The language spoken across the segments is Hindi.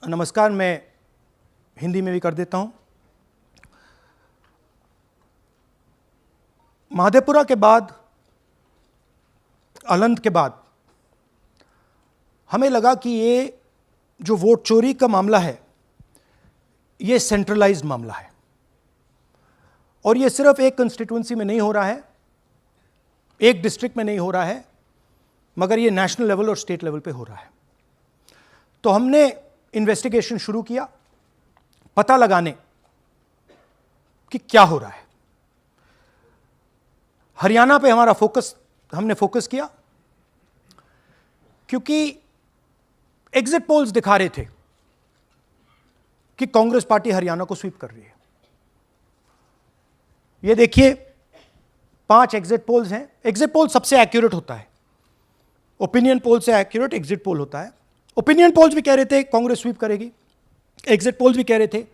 नमस्कार मैं हिंदी में भी कर देता हूं। महादेवपुरा के बाद, अलंध के बाद हमें लगा कि ये जो वोट चोरी का मामला है ये सेंट्रलाइज्ड मामला है और ये सिर्फ एक कंस्टिट्यूंसी में नहीं हो रहा है, एक डिस्ट्रिक्ट में नहीं हो रहा है, मगर ये नेशनल लेवल और स्टेट लेवल पे हो रहा है। तो हमने इन्वेस्टिगेशन शुरू किया, पता लगाने कि क्या हो रहा है। हरियाणा पे हमने फोकस किया क्योंकि एग्जिट पोल्स दिखा रहे थे कि कांग्रेस पार्टी हरियाणा को स्वीप कर रही है। ये देखिए 5 एग्जिट पोल्स हैं। एग्जिट पोल सबसे एक्यूरेट होता है, ओपिनियन पोल से एक्यूरेट एग्जिट पोल होता है। ओपिनियन पोल्स भी कह रहे थे कांग्रेस स्वीप करेगी, एग्जिट पोल्स भी कह रहे थे,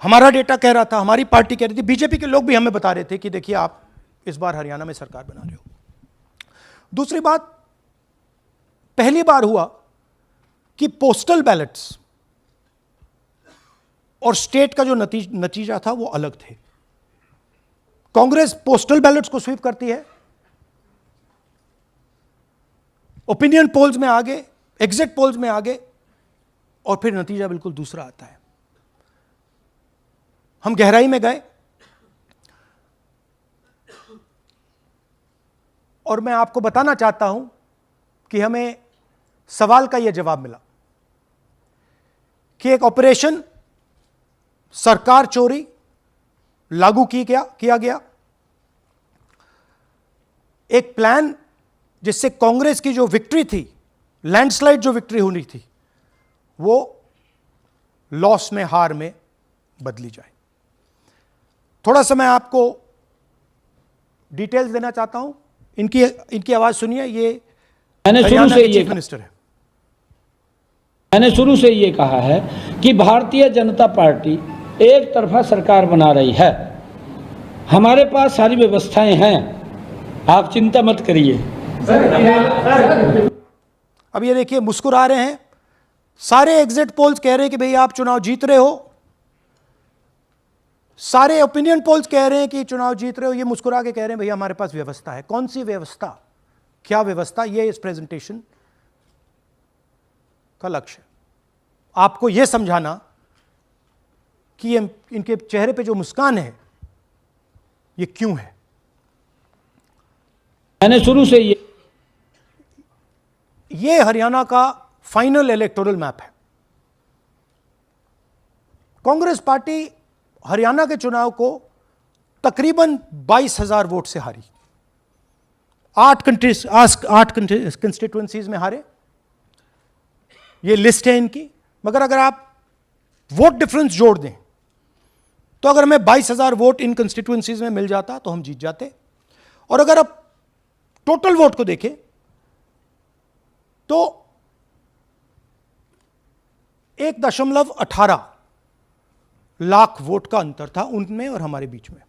हमारा डेटा कह रहा था, हमारी पार्टी कह रही थी, बीजेपी के लोग भी हमें बता रहे थे कि देखिए आप इस बार हरियाणा में सरकार बना रहे हो। दूसरी बात, पहली बार हुआ कि पोस्टल बैलेट्स और स्टेट का जो नतीजा था वो अलग थे। कांग्रेस पोस्टल बैलेट्स को स्वीप करती है, ओपिनियन पोल्स में आगे, एग्जिट पोल्स में आगे, और फिर नतीजा बिल्कुल दूसरा आता है। हम गहराई में गए और मैं आपको बताना चाहता हूं कि हमें सवाल का यह जवाब मिला कि एक ऑपरेशन सरकार चोरी लागू किया गया, एक प्लान जिससे कांग्रेस की जो विक्ट्री थी, लैंडस्लाइड जो विक्ट्री होनी थी, वो लॉस में, हार में बदली जाए। थोड़ा सा मैं आपको डिटेल्स देना चाहता हूं। इनकी आवाज सुनिए। ये मैंने शुरू से चीफ मिनिस्टर है। मैंने शुरू से ये कहा है कि भारतीय जनता पार्टी एक तरफा सरकार बना रही है। हमारे पास सारी व्यवस्थाएं हैं, आप चिंता मत करिए। अब ये देखिए मुस्कुरा रहे हैं। सारे एग्जिट पोल्स कह रहे हैं कि भाई आप चुनाव जीत रहे हो, सारे ओपिनियन पोल्स कह रहे हैं कि चुनाव जीत रहे हो। ये मुस्कुरा के कह रहे हैं भैया हमारे पास व्यवस्था है। कौन सी व्यवस्था, क्या व्यवस्था, ये इस प्रेजेंटेशन का लक्ष्य है। आपको यह समझाना कि ये इनके चेहरे पे जो मुस्कान है ये क्यों है। मैंने शुरू से ये हरियाणा का फाइनल इलेक्टोरल मैप है। कांग्रेस पार्टी हरियाणा के चुनाव को तकरीबन 22,000 वोट से हारी। 8 कंस्टिट्यूएंसीज में हारे। ये लिस्ट है इनकी। मगर अगर आप वोट डिफरेंस जोड़ दें तो अगर हमें 22,000 वोट इन कंस्टिट्यूएंसीज में मिल जाता तो हम जीत जाते। और अगर आप टोटल वोट को देखें तो 1.18 लाख वोट का अंतर था उनमें और हमारे बीच में।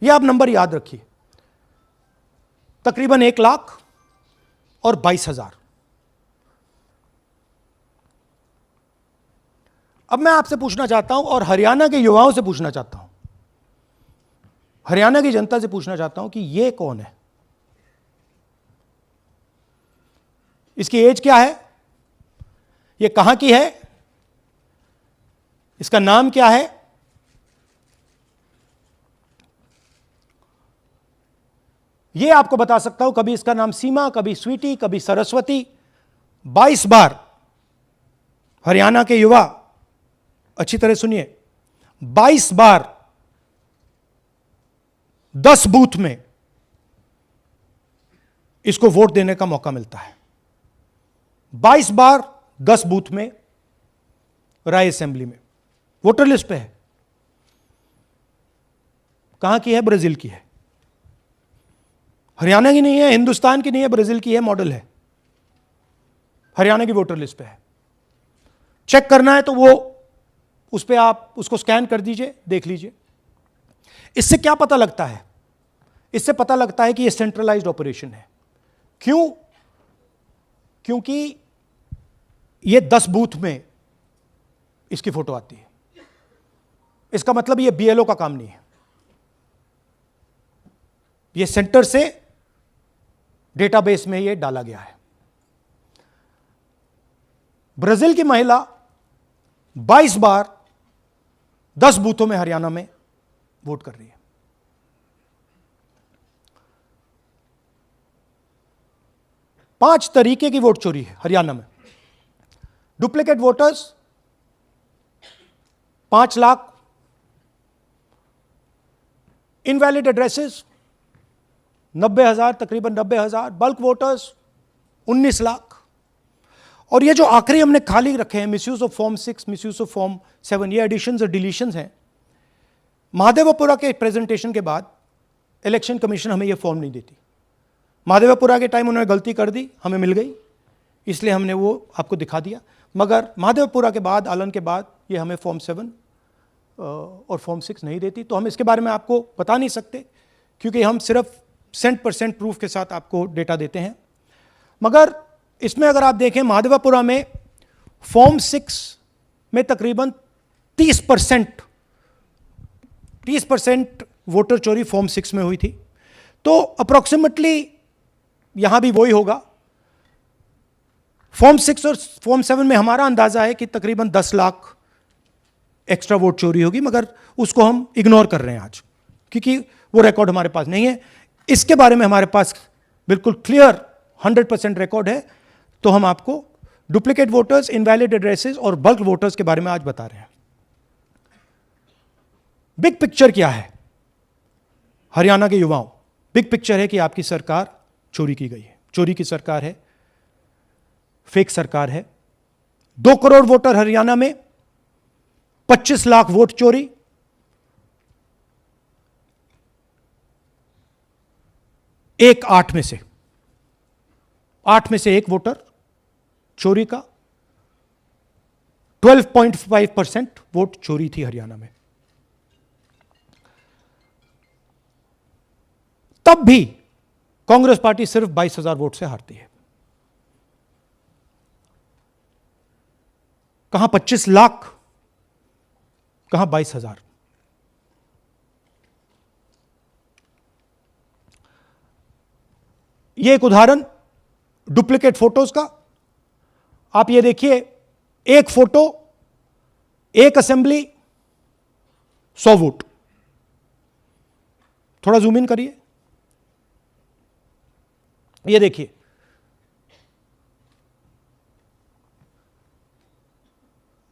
यह आप नंबर याद रखिए, तकरीबन 1 लाख और 22,000। अब मैं आपसे पूछना चाहता हूं और हरियाणा के युवाओं से पूछना चाहता हूं, हरियाणा की जनता से पूछना चाहता हूं कि यह कौन है, इसकी एज क्या है, यह कहां की है, इसका नाम क्या है। यह आपको बता सकता हूं। कभी इसका नाम सीमा, कभी स्वीटी, कभी सरस्वती। 22 बार हरियाणा के युवा, अच्छी तरह सुनिए, 22 बार 10 बूथ में इसको वोट देने का मौका मिलता है। 22 बार 10 बूथ में राय असेंबली में वोटर लिस्ट पे है। कहां की है? ब्राजील की है। हरियाणा की नहीं है, हिंदुस्तान की नहीं है, ब्राजील की है, मॉडल है। हरियाणा की वोटर लिस्ट पे है। चेक करना है तो वो उस पे आप उसको स्कैन कर दीजिए, देख लीजिए। इससे क्या पता लगता है? इससे पता लगता है कि यह सेंट्रलाइज्ड ऑपरेशन है। क्यों? क्योंकि ये 10 बूथ में इसकी फोटो आती है। इसका मतलब ये बीएलओ का काम नहीं है, ये सेंटर से डेटाबेस में ये डाला गया है। ब्राजील की महिला 22 बार 10 बूथों में हरियाणा में वोट कर रही है। पांच तरीके की वोट चोरी है हरियाणा में। Duplicate voters 5 lakh, invalid addresses 90,000, तकरीबन 90,000, बल्क वोटर्स 19 लाख। और ये जो आखिरी हमने खाली रखे हैं, misuse of form 6, misuse of form 7, ये एडिशंस और डिलीशंस हैं। महादेवपुरा के प्रेजेंटेशन के बाद इलेक्शन कमीशन हमें ये फॉर्म नहीं देती। महादेवपुरा के टाइम उन्होंने गलती कर दी, हमें मिल गई, इसलिए हमने वो आपको दिखा दिया। मगर महादेवपुरा के बाद, आलन के बाद ये हमें फॉर्म 7 और फॉर्म 6 नहीं देती। तो हम इसके बारे में आपको बता नहीं सकते, क्योंकि हम सिर्फ 100% प्रूफ के साथ आपको डेटा देते हैं। मगर इसमें अगर आप देखें, महादेवपुरा में फॉर्म 6 में तकरीबन 30% वोटर चोरी फॉर्म 6 में हुई थी। तो अप्रॉक्सीमेटली यहां भी वही होगा। फॉर्म 6 और फॉर्म 7 में हमारा अंदाजा है कि तकरीबन 10 लाख एक्स्ट्रा वोट चोरी होगी, मगर उसको हम इग्नोर कर रहे हैं आज, क्योंकि वो रिकॉर्ड हमारे पास नहीं है। इसके बारे में हमारे पास बिल्कुल क्लियर 100% रिकॉर्ड है। तो हम आपको डुप्लीकेट वोटर्स, इनवैलिड एड्रेसेस और बल्क वोटर्स के बारे में आज बता रहे हैं। बिग पिक्चर क्या है हरियाणा के युवाओं? बिग पिक्चर है कि आपकी सरकार चोरी की गई है, चोरी की सरकार है, फेक सरकार है। 2 करोड़ वोटर हरियाणा में, 25 लाख वोट चोरी। एक 8 में से 1 वोटर चोरी का। 12.5% वोट चोरी थी हरियाणा में। तब भी कांग्रेस पार्टी सिर्फ 22,000 वोट से हारती है। कहां 25 लाख, कहां 22,000। यह एक उदाहरण डुप्लीकेट फोटोज का। आप ये देखिए, एक फोटो, एक असेंबली, 100 वोट। थोड़ा जूम इन करिए, ये देखिए,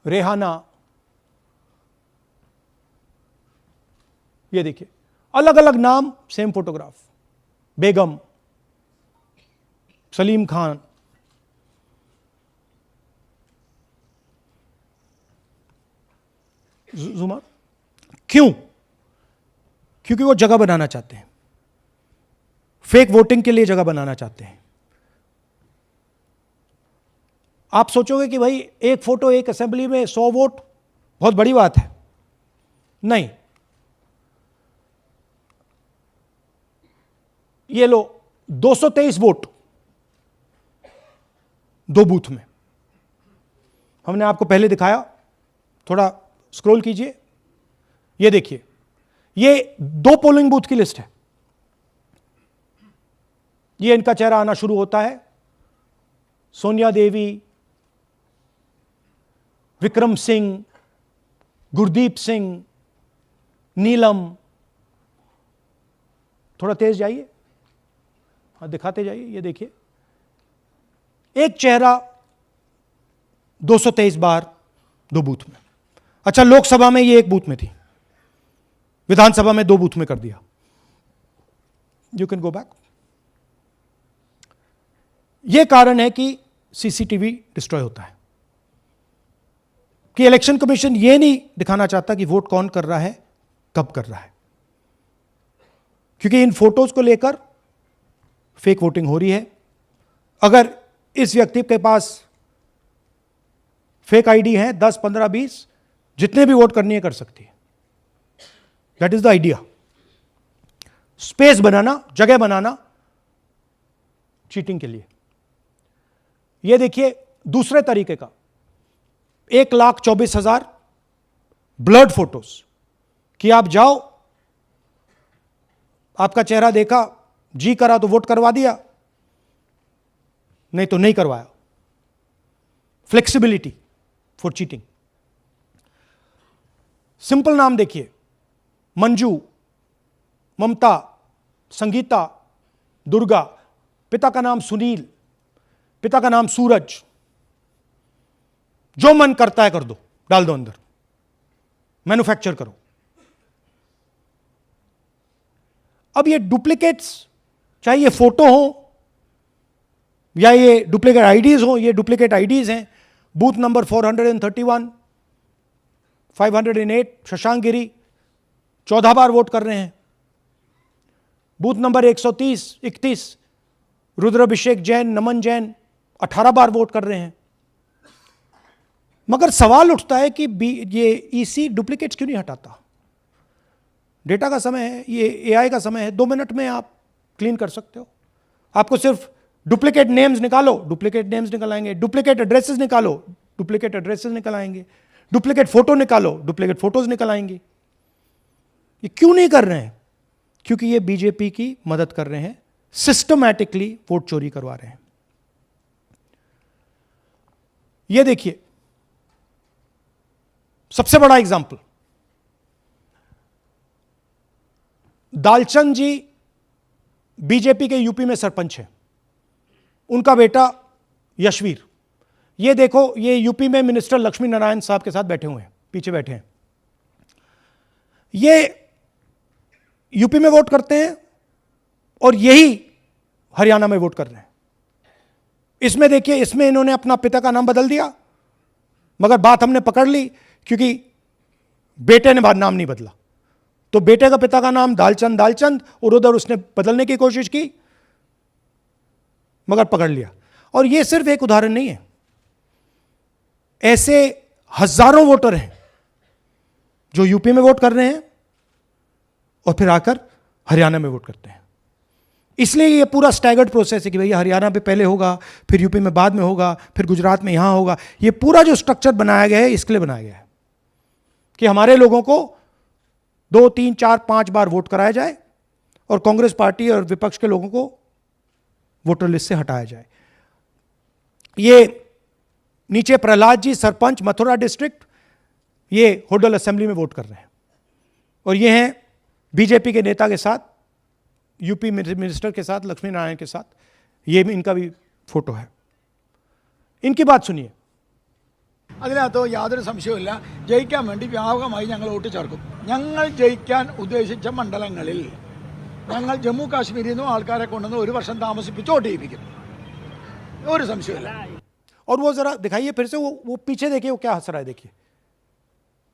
रेहाना, ये देखिए, अलग अलग नाम, सेम फोटोग्राफ। बेगम, सलीम खान, जुमा। क्यों? क्योंकि वो जगह बनाना चाहते हैं, फेक वोटिंग के लिए जगह बनाना चाहते हैं। आप सोचोगे कि भाई एक फोटो, एक असेंबली में 100 वोट बहुत बड़ी बात है। नहीं, ये लो 223 वोट 2 बूथ में। हमने आपको पहले दिखाया, थोड़ा स्क्रॉल कीजिए, ये देखिए, ये 2 पोलिंग बूथ की लिस्ट है। ये इनका चेहरा आना शुरू होता है। सोनिया देवी, विक्रम सिंह, गुरदीप सिंह, नीलम। थोड़ा तेज जाइए, हाँ दिखाते जाइए, ये देखिए, एक चेहरा 223 बार 2 बूथ में। अच्छा, लोकसभा में ये 1 बूथ में थी, विधानसभा में 2 बूथ में कर दिया। You can go back. यह कारण है कि सीसीटीवी डिस्ट्रॉय होता है, कि इलेक्शन कमीशन यह नहीं दिखाना चाहता कि वोट कौन कर रहा है, कब कर रहा है, क्योंकि इन फोटोज को लेकर फेक वोटिंग हो रही है। अगर इस व्यक्ति के पास फेक आईडी है, 10, 15, 20, जितने भी वोट करनी है कर सकती है। That is the idea. Space बनाना, जगह बनाना चीटिंग के लिए। यह देखिए दूसरे तरीके का, 1,24,000 ब्लर्ड फोटोज कि आप जाओ, आपका चेहरा देखा, जी करा तो वोट करवा दिया, नहीं तो नहीं करवाया। Flexibility for cheating. सिंपल नाम देखिए, मंजू, ममता, संगीता, दुर्गा, पिता का नाम सुनील, पिता का नाम सूरज। जो मन करता है कर दो, डाल दो अंदर, मैन्युफैक्चर करो। अब ये डुप्लीकेट्स, चाहे ये फोटो हो या ये डुप्लीकेट आईडीज हो, ये डुप्लीकेट आईडीज हैं। बूथ नंबर 431, 508 शशांक गिरी 14 बार वोट कर रहे हैं। बूथ नंबर 130, 31 रुद्राभिषेक जैन, नमन जैन 18 बार वोट कर रहे हैं। मगर सवाल उठता है कि ये ईसी डुप्लीकेट्स क्यों नहीं हटाता? डेटा का समय है, ये एआई का समय है, 2 मिनट में आप क्लीन कर सकते हो। आपको सिर्फ डुप्लीकेट नेम्स निकालो, डुप्लीकेट नेम्स निकल आएंगे। डुप्लीकेट एड्रेसेस निकालो, डुप्लीकेट एड्रेसेस निकल आएंगे। डुप्लीकेट फोटो निकालो, डुप्लीकेट फोटोज निकल आएंगे। ये क्यों नहीं कर रहे हैं? क्योंकि ये बीजेपी की मदद कर रहे हैं, सिस्टमैटिकली वोट चोरी करवा रहे हैं। ये देखिए सबसे बड़ा एग्जाम्पल, दालचंद जी बीजेपी के यूपी में सरपंच हैं, उनका बेटा यशवीर। ये देखो, ये यूपी में मिनिस्टर लक्ष्मी नारायण साहब के साथ बैठे हुए हैं, पीछे बैठे हैं। ये यूपी में वोट करते हैं और यही हरियाणा में वोट कर रहे हैं। इसमें देखिए, इसमें इन्होंने अपना पिता का नाम बदल दिया, मगर बात हमने पकड़ ली क्योंकि बेटे ने बाद नाम नहीं बदला। तो बेटे का पिता का नाम दालचंद दालचंद, और उधर उसने बदलने की कोशिश की मगर पकड़ लिया। और यह सिर्फ एक उदाहरण नहीं है, ऐसे हजारों वोटर हैं जो यूपी में वोट कर रहे हैं और फिर आकर हरियाणा में वोट करते हैं। इसलिए ये पूरा स्टैगर्ड प्रोसेस है कि भैया हरियाणा पे पहले होगा, फिर यूपी में बाद में होगा, फिर गुजरात में यहां होगा। ये पूरा जो स्ट्रक्चर बनाया गया है इसके लिए बनाया गया है कि हमारे लोगों को 2, 3, 4, 5 बार वोट कराया जाए और कांग्रेस पार्टी और विपक्ष के लोगों को वोटर लिस्ट से हटाया जाए। ये नीचे प्रहलाद जी, सरपंच मथुरा डिस्ट्रिक्ट, ये होडल असेंबली में वोट कर रहे हैं। और ये हैं बीजेपी के नेता के साथ, यूपी मिनिस्टर के साथ, लक्ष्मी नारायण के साथ। ये भी इनका भी फोटो है। इनकी बात सुनिए। അതിനകത്ത് യാതൊരു സംശയവുമില്ല, ജയിക്കാൻ വേണ്ടി വ്യാപകമായി ഞങ്ങൾ വോട്ട് ചേർക്കും. ഞങ്ങൾ ജയിക്കാൻ ഉദ്ദേശിച്ച മണ്ഡലങ്ങളിൽ ഞങ്ങൾ ജമ്മു കാശ്മീരിൽ നിന്നും ആൾക്കാരെ കൊണ്ടുവന്ന് 1 വർഷം താമസിപ്പിച്ച് വോട്ട് ചെയ്യിപ്പിക്കും. ഒരു സംശയമില്ല. और वो जरा दिखाइए फिर से, वो पीछे देखिए, वो क्या हंस रहा है, देखिए।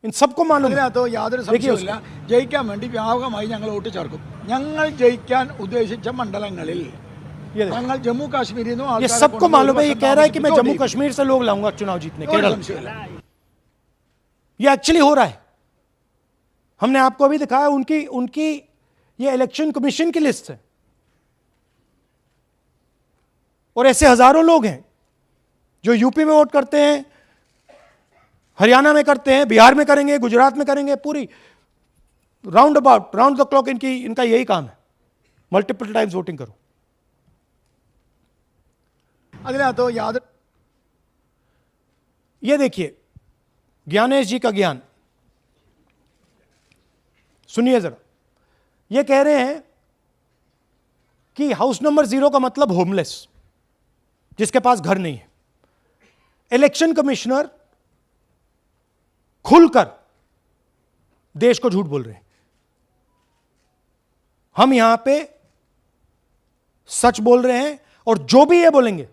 इन सबको मालूम है। അതിനകത്ത് യാതൊരു സംശയവുമില്ല, ജയിക്കാൻ വേണ്ടി വ്യാപകമായി ഞങ്ങൾ വോട്ട് ചേർക്കും. ഞങ്ങൾ ജയിക്കാൻ ഉദ്ദേശിച്ച മണ്ഡലങ്ങളിൽ ഞങ്ങൾ ജമ്മു കാശ്മീരിൽ നിന്നും ये सबको मालूम है। ये कह रहा है कि मैं जम्मू कश्मीर से लोग लाऊंगा चुनाव जीतने, केरल। ये एक्चुअली हो रहा है। हमने आपको अभी दिखाया, उनकी ये इलेक्शन कमीशन की लिस्ट है। और ऐसे हजारों लोग हैं जो यूपी में वोट करते हैं, हरियाणा में करते हैं, बिहार में करेंगे, गुजरात में करेंगे, पूरी round about, round the clock इनका यही काम है, मल्टीपल टाइम्स वोटिंग करो। അതിനകത്ത് യാതൊരു ये देखिए ज्ञानेश जी का ज्ञान सुनिए जरा। ये कह रहे हैं कि हाउस नंबर 0 का मतलब होमलेस, जिसके पास घर नहीं है। इलेक्शन कमिश्नर खुलकर देश को झूठ बोल रहे हैं। हम यहां पे सच बोल रहे हैं और जो भी ये बोलेंगे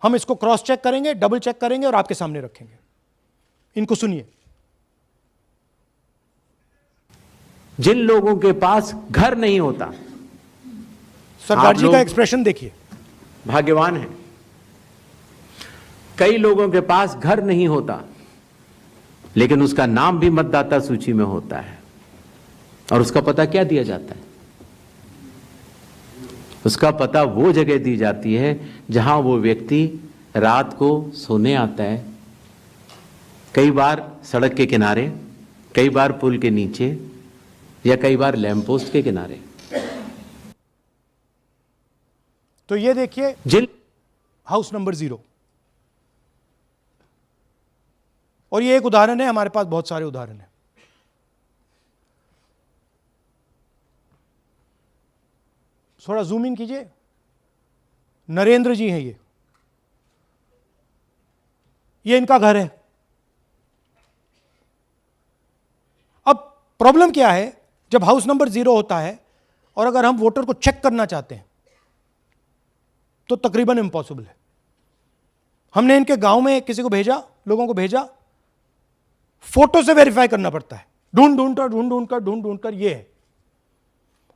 हम इसको क्रॉस चेक करेंगे, डबल चेक करेंगे और आपके सामने रखेंगे। इनको सुनिए। जिन लोगों के पास घर नहीं होता, सरदार जी लोग का एक्सप्रेशन देखिए, भाग्यवान हैं। कई लोगों के पास घर नहीं होता लेकिन उसका नाम भी मतदाता सूची में होता है। और उसका पता क्या दिया जाता है? उसका पता वो जगह दी जाती है जहां वो व्यक्ति रात को सोने आता है, कई बार सड़क के किनारे, कई बार पुल के नीचे या कई बार लैंप पोस्ट के किनारे। तो ये देखिए जिन हाउस नंबर 0, और ये एक उदाहरण है, हमारे पास बहुत सारे उदाहरण हैं। थोड़ा जूम इन कीजिए। नरेंद्र जी हैं ये इनका घर है। अब प्रॉब्लम क्या है, जब हाउस नंबर 0 होता है और अगर हम वोटर को चेक करना चाहते हैं तो तकरीबन इम्पॉसिबल है। हमने इनके गांव में किसी को भेजा, लोगों को भेजा, फोटो से वेरीफाई करना पड़ता है, ढूंढ कर ये है।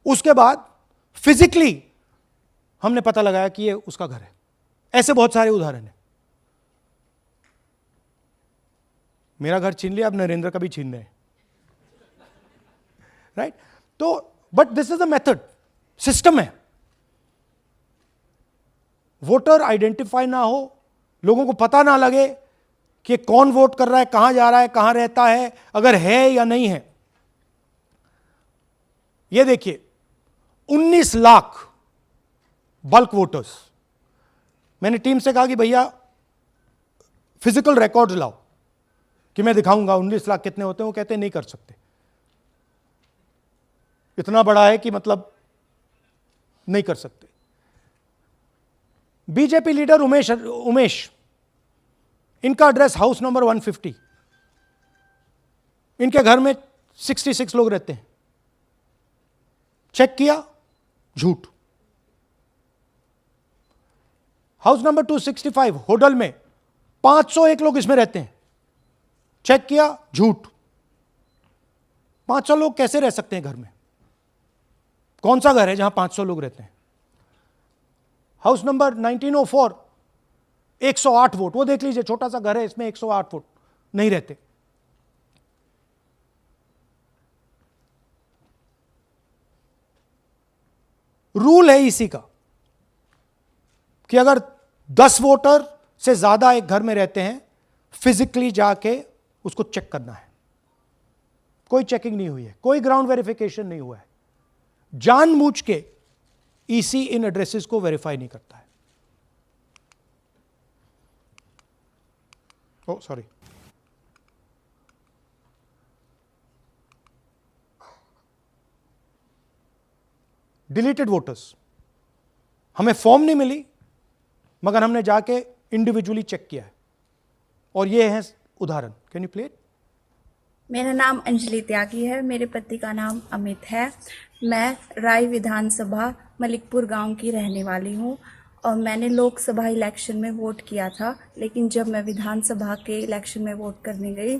उसके बाद फिजिकली हमने पता लगाया कि ये उसका घर है। ऐसे बहुत सारे उदाहरण हैं। मेरा घर छीन लिया, अब नरेंद्र का भी छीन रहे हैं, राइट? तो but this is a method, system है। वोटर आइडेंटिफाई ना हो, लोगों को पता ना लगे कि कौन वोट कर रहा है, कहां जा रहा है, कहां रहता है, अगर है या नहीं है। यह देखिए 19 लाख बल्क वोटर्स। मैंने टीम से कहा कि भैया फिजिकल रिकॉर्ड्स लाओ कि मैं दिखाऊंगा 19 लाख कितने होते हैं। वो कहते हैं नहीं कर सकते, इतना बड़ा है कि मतलब नहीं कर सकते। बीजेपी लीडर उमेश, इनका एड्रेस हाउस नंबर 150। इनके घर में 66 लोग रहते हैं। चेक किया, झूठ। हाउस नंबर 265 होडल में 501 लोग इसमें रहते हैं। चेक किया, झूठ। 500 लोग कैसे रह सकते हैं घर में? कौन सा घर है जहां 500 लोग रहते हैं? हाउस नंबर 1904 108 वोट, वो देख लीजिए, छोटा सा घर है, इसमें 108 वोट नहीं रहते। रूल है इसी का कि अगर 10 वोटर से ज्यादा एक घर में रहते हैं, फिजिकली जाके उसको चेक करना है। कोई चेकिंग नहीं हुई है, कोई ग्राउंड वेरिफिकेशन नहीं हुआ है। जानबूझ के ईसी इन एड्रेसेस को वेरीफाई नहीं करता है। ओ सॉरी, डिलीटेड वोटर्स, हमें फॉर्म नहीं मिली मगर हमने जाके इंडिविजुअली चेक किया है, और ये है उदाहरण। Can you play it? मेरा नाम अंजलि त्यागी है, मेरे पति का नाम अमित है। मैं राय विधानसभा मलिकपुर गांव की रहने वाली हूं और मैंने लोकसभा इलेक्शन में वोट किया था, लेकिन जब मैं विधानसभा के इलेक्शन में वोट करने गई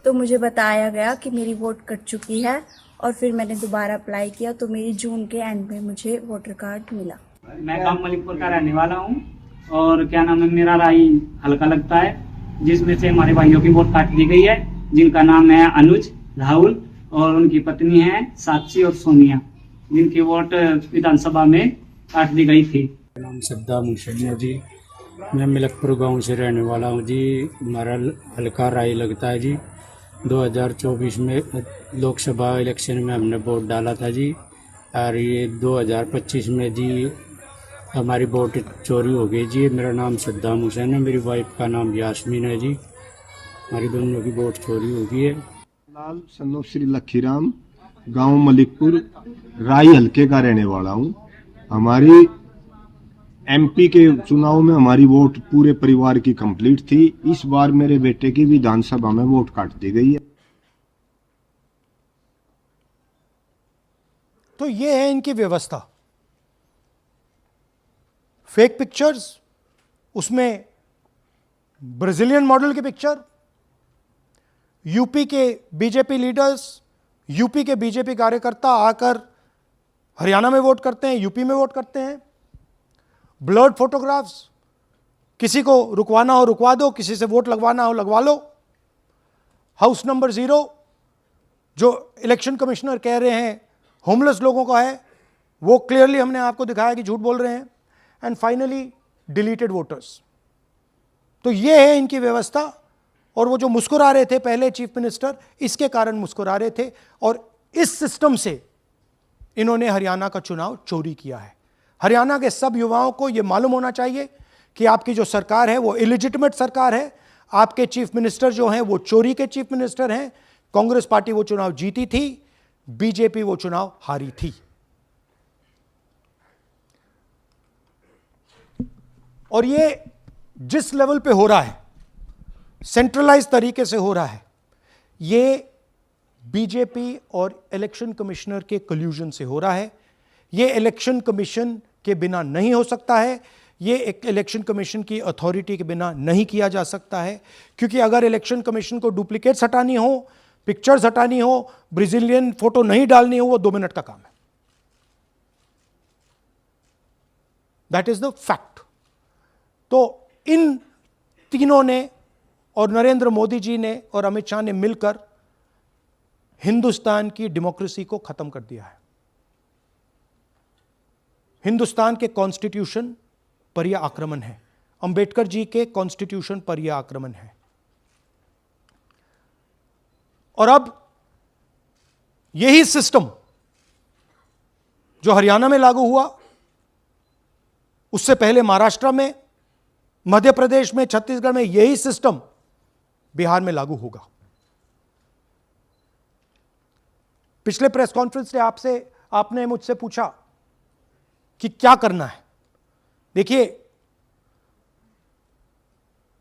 तो मुझे बताया गया कि मेरी वोट कट चुकी है, और फिर मैंने दोबारा अप्लाई किया तो मेरी जून के एंड में मुझे वोटर कार्ड मिला। मैं गांव मलिकपुर का रहने वाला हूं और क्या नाम है, मेरा राय हल्का लगता है, जिसमें से हमारे भाइयों की वोट काट दी गई है, जिनका नाम है अनुज, राहुल और उनकी पत्नी है साक्षी और सोनिया, जिनकी वोट विधानसभा में काट दी गई थी। नाम श्रद्धा मुसैया जी, मैं मलिकपुर गांव से रहने वाला हूं जी। हमारा हल्का राय लगता है जी। 2024 में लोकसभा इलेक्शन में हमने वोट डाला था जी, और ये 2025 में जी हमारी वोट चोरी हो गई जी। मेरा नाम श्रद्धा मुसैन है, मेरी वाइफ का नाम यास्मीन है जी। हमारी दोनों की वोट चोरी हो गई है। लाल सन्नो श्री लखीराम, गांव मलिकपुर, राय हल्के का रहने वाला हूं। हमारी एमपी के चुनाव में हमारी वोट पूरे परिवार की कंप्लीट थी। इस बार मेरे बेटे की विधानसभा में वोट काट दी गई है। तो ये है इनकी व्यवस्था। फेक पिक्चर्स, उसमें ब्राजीलियन मॉडल की पिक्चर, यूपी के बीजेपी लीडर्स, यूपी के बीजेपी कार्यकर्ता आकर हरियाणा में वोट करते हैं, यूपी में वोट करते हैं। ब्लर्ड फोटोग्राफ्स, किसी को रुकवाना हो रुकवा दो, किसी से वोट लगवाना हो लगवा लो। हाउस नंबर 0 जो इलेक्शन कमिश्नर कह रहे हैं होमलेस लोगों का है, वो क्लियरली हमने आपको दिखाया कि झूठ बोल रहे हैं। And finally deleted voters. तो ये है इनकी व्यवस्था, और वो जो मुस्कुरा रहे थे पहले चीफ मिनिस्टर, इसके कारण मुस्कुरा रहे थे, और इस सिस्टम से इन्होंने हरियाणा का चुनाव चोरी किया है। हरियाणा के सब युवाओं को यह मालूम होना चाहिए कि आपकी जो सरकार है वो इलिजिटिमेट सरकार है, आपके चीफ मिनिस्टर जो हैं वो चोरी के चीफ मिनिस्टर हैं। कांग्रेस पार्टी वो चुनाव जीती थी, बीजेपी वो चुनाव हारी थी। और ये जिस लेवल पे हो रहा है, सेंट्रलाइज तरीके से हो रहा है, ये बीजेपी और इलेक्शन कमिश्नर के कल्यूजन से हो रहा है। ये इलेक्शन कमीशन के बिना नहीं हो सकता है, ये एक इलेक्शन कमीशन की अथॉरिटी के बिना नहीं किया जा सकता है, क्योंकि अगर इलेक्शन कमीशन को डुप्लीकेट्स हटानी हो, पिक्चर्स हटानी हो, ब्राजीलियन फोटो नहीं डालनी हो, वो 2 मिनट का काम है। That is the fact. तो इन तीनों ने, और नरेंद्र मोदी जी ने और अमित शाह ने मिलकर हिंदुस्तान की डेमोक्रेसी को खत्म कर दिया है। हिंदुस्तान के कॉन्स्टिट्यूशन पर यह आक्रमण है, अंबेडकर जी के कॉन्स्टिट्यूशन पर यह आक्रमण है। और अब यही सिस्टम जो हरियाणा में लागू हुआ, उससे पहले महाराष्ट्र में, मध्य प्रदेश में, छत्तीसगढ़ में, यही सिस्टम बिहार में लागू होगा। पिछले प्रेस कॉन्फ्रेंस में आपने मुझसे पूछा कि क्या करना है। देखिए,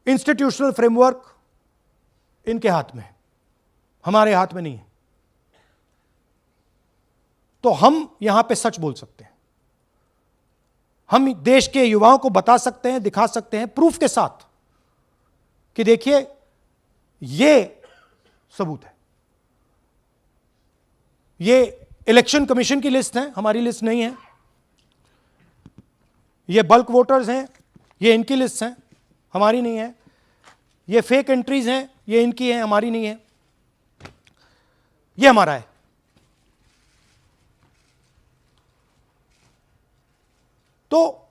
इंस्टीट्यूशनल फ्रेमवर्क इनके हाथ में है, हमारे हाथ में नहीं है। तो हम यहां पे सच बोल सकते हैं, हम देश के युवाओं को बता सकते हैं, दिखा सकते हैं प्रूफ के साथ कि देखिए ये सबूत है। ये इलेक्शन कमीशन की लिस्ट है, हमारी लिस्ट नहीं है। ये बल्क वोटर्स हैं, ये इनकी लिस्ट हैं, हमारी नहीं है। ये फेक एंट्रीज हैं, ये इनकी हैं, हमारी नहीं है। ये हमारा है। तो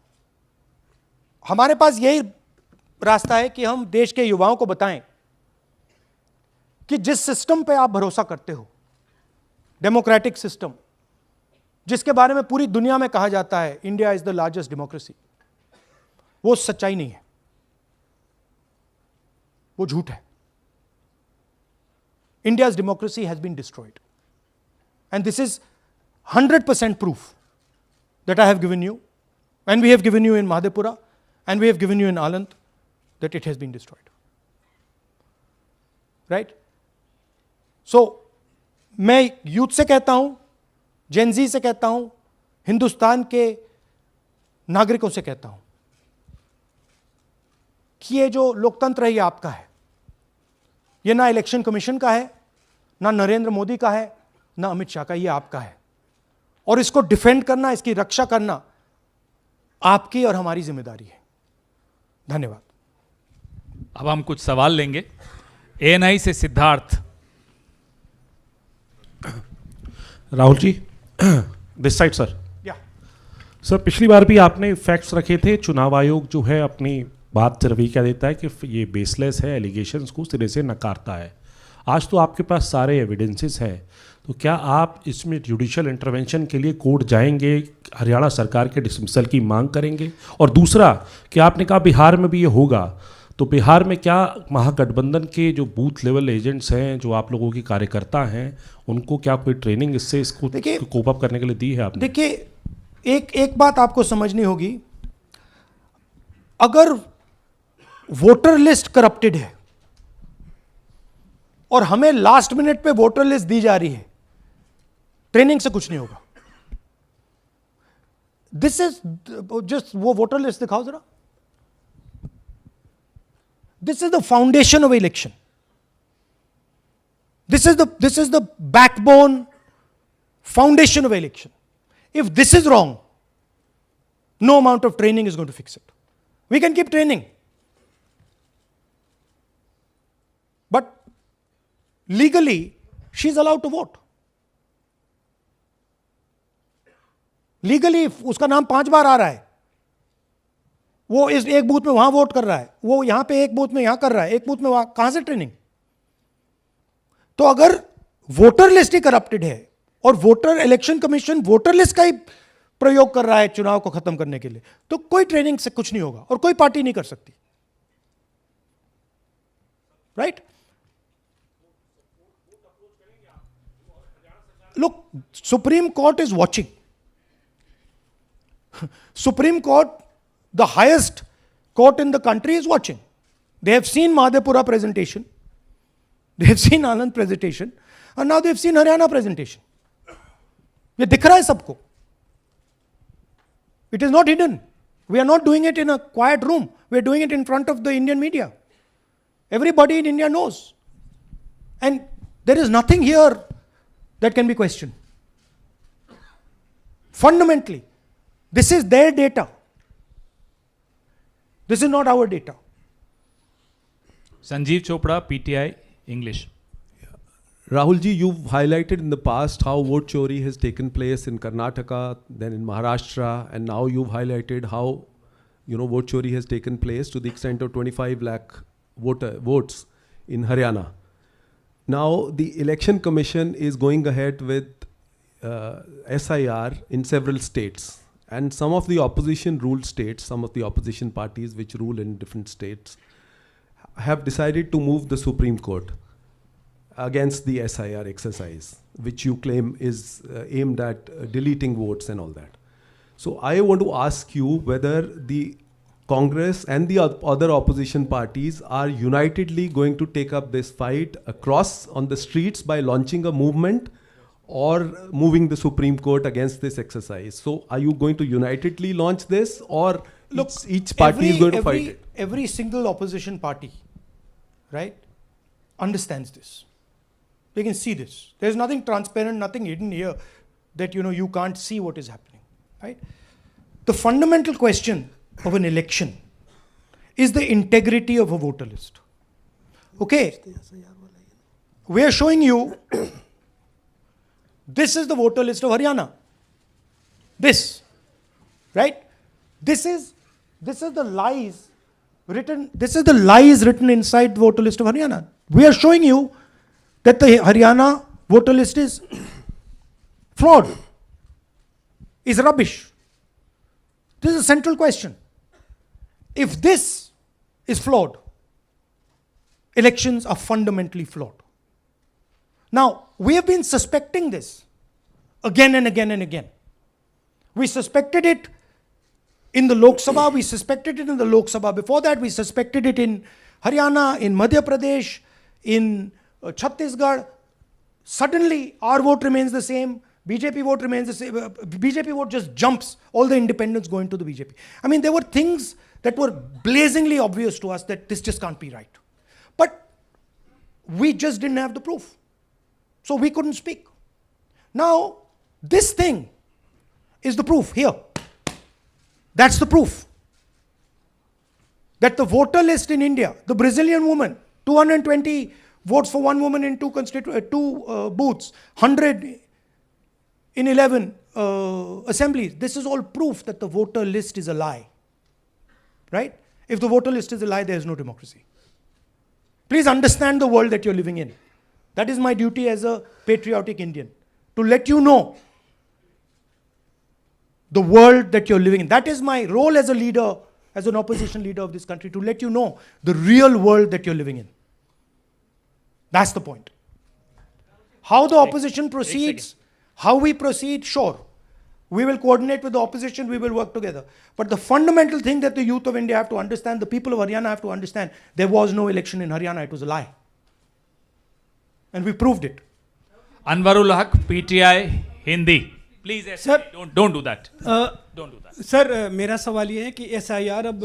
हमारे पास यही रास्ता है कि हम देश के युवाओं को बताएं कि जिस सिस्टम पे आप भरोसा करते हो, डेमोक्रेटिक सिस्टम, जिसके बारे में पूरी दुनिया में कहा जाता है India is the largest democracy, वो सच्चाई नहीं है, वो झूठ है। India's democracy has been destroyed. And this is 100% proof that I have given you, and we have given you in Madhepura, and we have given you in Aland, that it has been destroyed. Right? So, मैं यूथ से कहता हूं, जेनजी से कहता हूं, हिंदुस्तान के नागरिकों से कहता हूं कि ये जो लोकतंत्र है ये आपका है। ये ना इलेक्शन कमीशन का है, ना नरेंद्र मोदी का है, ना अमित शाह का, ये आपका है। और इसको डिफेंड करना, इसकी रक्षा करना आपकी और हमारी जिम्मेदारी है। धन्यवाद। अब हम कुछ सवाल लेंगे। एएनआई से Siddharth. Rahul ji, this side sir. या सर, पिछली बार भी आपने फैक्ट्स रखे थे। चुनाव आयोग जो है अपनी बात से रवैया देता है कि ये बेसलेस है, एलिगेशंस को सिरे से नकारता है। आज तो आपके पास सारे एविडेंसेस हैं, तो क्या आप इसमें जुडिशियल इंटरवेंशन के लिए कोर्ट जाएंगे, हरियाणा सरकार के डिसमिसल की मांग करेंगे? और दूसरा कि आपने कहा बिहार में भी ये होगा, तो बिहार में क्या महागठबंधन के जो बूथ लेवल एजेंट्स हैं, जो आप लोगों के कार्यकर्ता हैं, उनको क्या कोई ट्रेनिंग इससे इसको कोप अप करने के लिए दी है आपने? देखिए, एक बात आपको समझनी होगी, अगर वोटर लिस्ट करप्टेड है और हमें लास्ट मिनट पे वोटर लिस्ट दी जा रही है, ट्रेनिंग से कुछ नहीं होगा। दिस इज जस्ट, वो वोटर लिस्ट दिखाओ जरा। This is the foundation of election. This is the backbone foundation of election. If this is wrong, no amount of training is going to fix it. We can keep training, but legally she is allowed to vote. Legally उसका नाम 5 बार आ रहा है, वो इस एक बूथ में वहां वोट कर रहा है, वो यहां पे एक बूथ में यहां कर रहा है, एक बूथ में वहां, कहां से ट्रेनिंग? तो अगर वोटर लिस्ट ही करप्टेड है और voter election commission voter list का ही प्रयोग कर रहा है चुनाव को खत्म करने के लिए, तो कोई ट्रेनिंग से कुछ नहीं होगा और कोई पार्टी नहीं कर सकती, right? Look, Supreme Court is watching. Supreme Court, the highest court in the country, is watching. They have seen Madhepura presentation, they have seen Anand presentation, and now they have seen Haryana presentation. ये दिख रहा है सबको. It is not hidden. We are not doing it in a quiet room. We are doing it in front of the Indian media. Everybody in India knows. And there is nothing here that can be questioned. Fundamentally, this is their data. This is not our data. Sanjeev Chopra, PTI, English. Rahul ji, you've highlighted in the past how vote chori has taken place in Karnataka, then in Maharashtra, and now you've highlighted how, vote chori has taken place to the extent of 25 lakh votes in Haryana. Now, the Election Commission is going ahead with SIR in several states. And some of the opposition ruled states, some of the opposition parties which rule in different states, have decided to move the Supreme Court against the SIR exercise, which you claim is aimed at deleting votes and all that. So I want to ask you whether the Congress and the other opposition parties are unitedly going to take up this fight across on the streets by launching a movement or moving the Supreme Court against this exercise. So are you going to unitedly launch this, or Look, each party is going to fight it? Every single opposition party, right, understands this. They can see this. There's nothing transparent, nothing hidden here that you can't see what is happening, right? The fundamental question of an election is the integrity of a voter list. Okay, we are showing you this is the voter list of Haryana. This, right? This is the lies written. This is the lies written inside the voter list of Haryana. We are showing you that the Haryana voter list is fraud, is rubbish. This is a central question. If this is flawed, elections are fundamentally flawed. Now, we have been suspecting this again and again and again. We suspected it in the Lok Sabha, we suspected it in the Lok Sabha. Before that, we suspected it in Haryana, in Madhya Pradesh, in Chhattisgarh. Suddenly, our vote remains the same. BJP vote remains the same. BJP vote just jumps. All the independents go into the BJP. I mean, there were things that were blazingly obvious to us that this just can't be right. But we just didn't have the proof. So we couldn't speak. Now, this thing is the proof here. That's the proof. That the voter list in India, the Brazilian woman, 220 votes for one woman in two booths, 100 in 11 assemblies. This is all proof that the voter list is a lie. Right? If the voter list is a lie, there is no democracy. Please understand the world that you're living in. That is my duty as a patriotic Indian, to let you know the world that you're living in. That is my role as a leader, as an opposition leader of this country, to let you know the real world that you're living in. That's the point. How the opposition proceeds, how we proceed, sure. We will coordinate with the opposition, we will work together. But the fundamental thing that the youth of India have to understand, the people of Haryana have to understand, there was no election in Haryana, it was a lie. And we proved it. Anwarul Haq, PTI, Hindi. Please, Sir, don't do that. Don't do that. Sir मेरा सवाल ये है कि SIR अब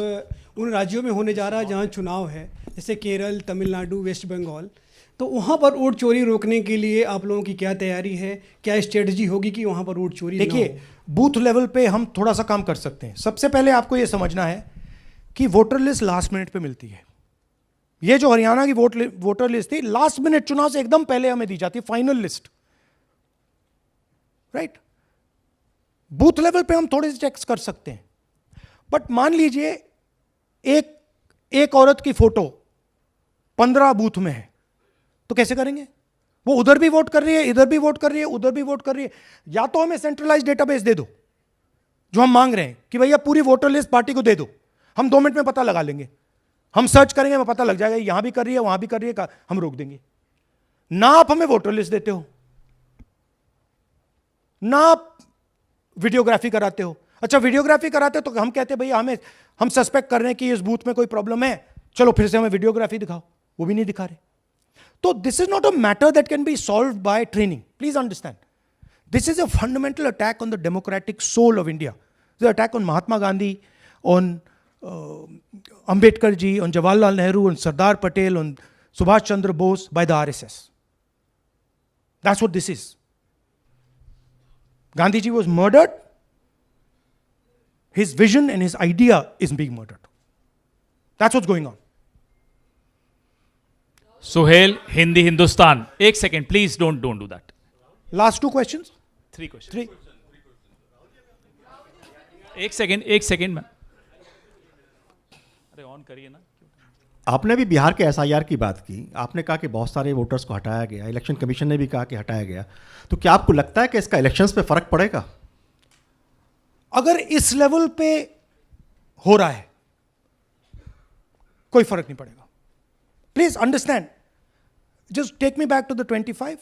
उन राज्यों में होने जा रहा है जहाँ चुनाव है, जैसे केरल, तमिलनाडु, वेस्ट बंगाल, तो वहाँ पर वोट चोरी रोकने के लिए आप लोगों की क्या तैयारी है, क्या स्ट्रेटजी होगी कि वहाँ पर वोट चोरी ना हो? देखिए, बूथ लेवल पे हम थोड़ा सा काम कर सकते हैं. सबसे पहले आपको ये समझना है कि वोटर लिस्ट लास्ट मिनट पे मिलती है. ये जो हरियाणा की वोटर लिस्ट थी, लास्ट मिनट चुनाव से एकदम पहले हमें दी जाती है final list, right? Booth level पे हम थोड़े से चेक्स कर सकते हैं. बट मान लीजिए एक औरत की फोटो 15 बूथ में है तो कैसे करेंगे? वो उधर भी वोट कर रही है, इधर भी वोट कर रही है, उधर भी वोट कर रही है। या तो हमें सेंट्रलाइज डेटाबेस दे दो जो हम मांग रहे हैं कि भैया पूरी वोटर लिस्ट पार्टी को दे दो, हम 2 मिनट में पता लगा लेंगे, हम सर्च करेंगे, हमें पता लग जाएगा यहां भी कर रही है, वहां भी कर रही है, हम रोक देंगे। ना आप हमें वोटर लिस्ट देते हो, ना आप वीडियोग्राफी कराते हो। अच्छा वीडियोग्राफी कराते हो तो हम कहते हैं भैया हम सस्पेक्ट कर रहे हैं कि इस बूथ में कोई प्रॉब्लम है, चलो फिर से हमें वीडियोग्राफी दिखाओ, वो भी नहीं दिखा रहे। तो this is not a matter that can be solved by training, please understand. This is a fundamental attack on the democratic soul of India. It's an attack on Mahatma Gandhi, on Ambedkar ji, on Jawaharlal Nehru, on Sardar Patel, on Subhash Chandra Bose by the RSS. That's what this is. Gandhi ji was murdered. His vision and his idea is being murdered. That's what's going on. Suhail, Hindi Hindustan, एक second please, don't do that. Last 2 questions? 3 questions. 3. एक सेकेंड में, अरे ऑन करिए ना। आपने भी बिहार के एसआईआर की बात की, आपने कहा कि बहुत सारे वोटर्स को हटाया गया, इलेक्शन कमीशन ने भी कहा कि हटाया गया, तो क्या आपको लगता है कि इसका इलेक्शंस पे फर्क पड़ेगा? अगर इस लेवल पे हो रहा है कोई फर्क नहीं पड़ेगा। Please understand, just take me back to the 25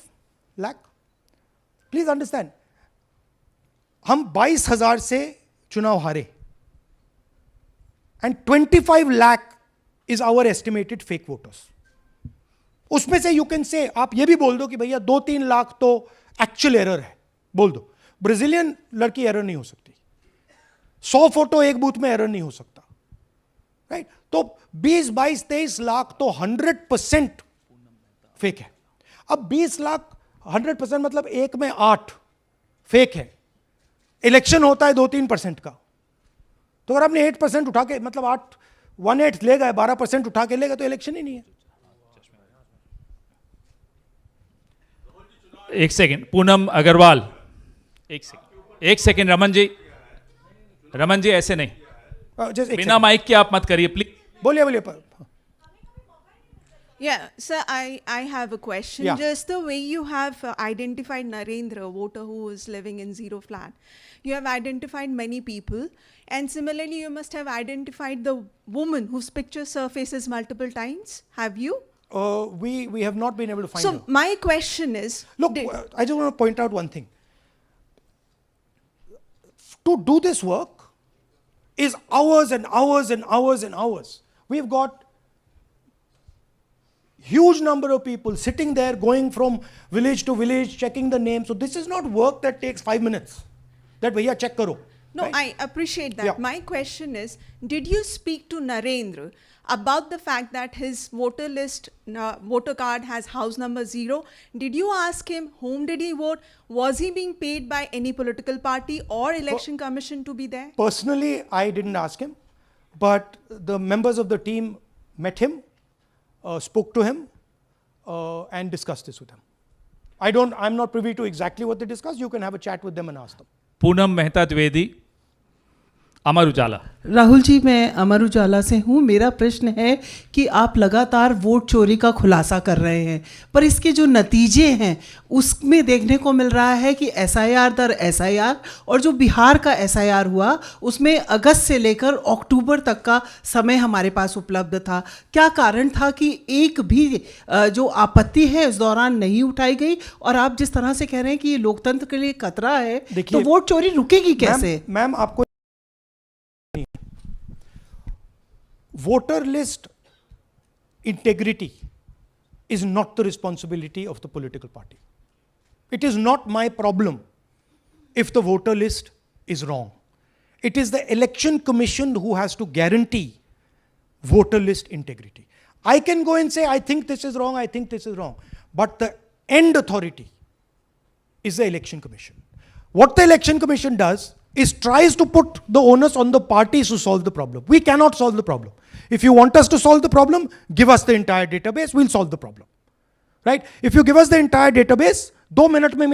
lakh. Please understand, हम 22,000 से चुनाव हारे and 25 lakh is our estimated fake voters. उसमें से यू कैन से, आप ये भी बोल दो कि भैया 2-3 लाख तो एक्चुअल एरर है, बोल दो। ब्राजीलियन लड़की एरर नहीं हो सकती, 100 फोटो एक बूथ में एरर नहीं हो सकता, राइट? तो 20-22-23 लाख तो 100% फेक है। अब 20 लाख 100% मतलब 1 में 8 फेक है। इलेक्शन होता है 2-3% का, तो अगर आपने 8% उठा के, मतलब 1/8 ले गए, 12% उठा के ले गए, तो इलेक्शन ही नहीं है। एक सेकेंड, पूनम अग्रवाल, एक सेकेंड, रमन जी ऐसे नहीं, बिना माइक के आप मत करिए प्लीज। बोलिए। Yeah, sir, I have a question. Yeah. Just the way you have identified Narendra, voter who is living in zero flat, you have identified many people, and similarly you must have identified the woman whose picture surfaces multiple times. Have you? We have not been able to find her. So my question is, look, I just want to point out one thing. To do this work is hours and hours and hours and hours. We've got huge number of people sitting there, going from village to village, checking the names. So this is not work that takes 5 minutes. That bhaiya check karo. no, right? I appreciate that. Yeah. My question is, did you speak to Narendra about the fact that his voter list, voter card has house number 0? Did you ask him whom did he vote? Was he being paid by any political party or election commission to be there? Personally, I didn't ask him, but the members of the team met him, spoke to him, and discussed this with him. I'm not privy to exactly what they discussed. You can have a chat with them and ask them. Poonam Mehta Dwivedi, Amar Ujala. Rahul ji, मैं अमर उजाला से हूँ। मेरा प्रश्न है कि आप लगातार वोट चोरी का खुलासा कर रहे हैं, पर इसके जो नतीजे हैं उसमें देखने को मिल रहा है कि एसआईआर दर एसआईआर, और जो बिहार का एसआईआर हुआ उसमें अगस्त से लेकर अक्टूबर तक का समय हमारे पास उपलब्ध था। क्या कारण था कि एक भी जो आपत्ति है इस दौरान नहीं उठाई गई? और आप जिस तरह से कह रहे हैं कि ये लोकतंत्र के लिए खतरा है, तो वोट चोरी रुकेगी कैसे? मैम आपको voter list integrity is not the responsibility of the political party. It is not my problem if the voter list is wrong. It is the election commission who has to guarantee voter list integrity. I can go and say, I think this is wrong, I think this is wrong. But the end authority is the election commission. What the election commission does is tries to put the onus on the parties to solve the problem. We cannot solve the problem. If you want us to solve the problem, give us the entire database, we'll solve the problem. Right? If you give us the entire database, 2 minute में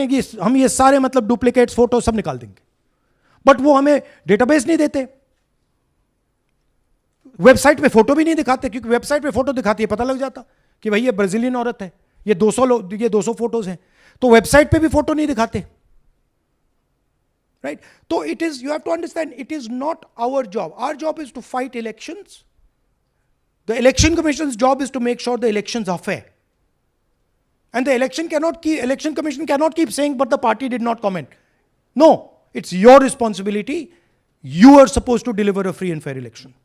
हम ये सारे मतलब डुप्लीकेट्स फोटो सब निकाल देंगे, बट वो हमें डेटाबेस नहीं देते। वेबसाइट पे फोटो भी नहीं दिखाते, क्योंकि वेबसाइट पे फोटो दिखाती है पता लग जाता कि भाई ये ब्राजीलियन औरत है, ये 200 फोटोज हैं, तो वेबसाइट पे भी फोटो नहीं दिखाते, राइट? तो it is, you have to understand, it is not our job. Our job is to fight elections. The Election Commission's job is to make sure the elections are fair. And the Election Commission cannot keep saying, but the party did not comment. No, it's your responsibility. You are supposed to deliver a free and fair election.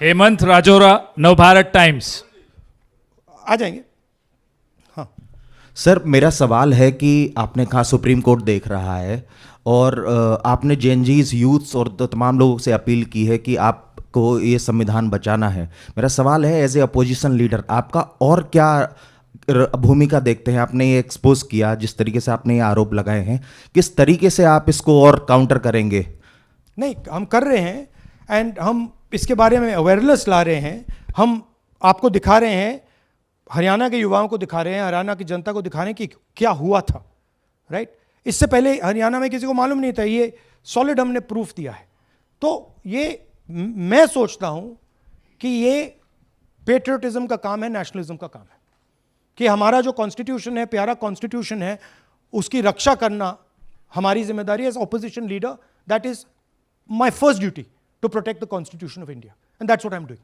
Hemant Rajaura, Navbharat Times. आ जाएंगे. हाँ सर, मेरा सवाल है कि आपने कहा सुप्रीम कोर्ट देख रहा है, और आपने जेएनजीज, यूथ्स और तमाम लोगों से अपील की है कि आपको ये संविधान बचाना है. मेरा सवाल है, एज ए अपोजिशन लीडर आपका और क्या भूमिका देखते हैं? आपने ये एक्सपोज किया, जिस तरीके से आपने ये आरोप लगाए हैं, किस तरीके से आप इसको और काउंटर करेंगे? नहीं, हम कर रहे हैं, एंड हम इसके बारे में अवेयरनेस ला रहे हैं. हम आपको दिखा रहे हैं, हरियाणा के युवाओं को दिखा रहे हैं, हरियाणा की जनता को दिखा रहे हैं कि क्या हुआ था, राइट? इससे पहले हरियाणा में किसी को मालूम नहीं था, ये सॉलिड हमने प्रूफ दिया है. तो ये मैं सोचता हूं कि ये पेट्रियटिज्म का काम है, नेशनलिज्म का काम है, कि हमारा जो कॉन्स्टिट्यूशन है, प्यारा कॉन्स्टिट्यूशन है, उसकी रक्षा करना हमारी जिम्मेदारी है as opposition leader. That is my first duty, to protect the constitution of India, and that's what I am doing.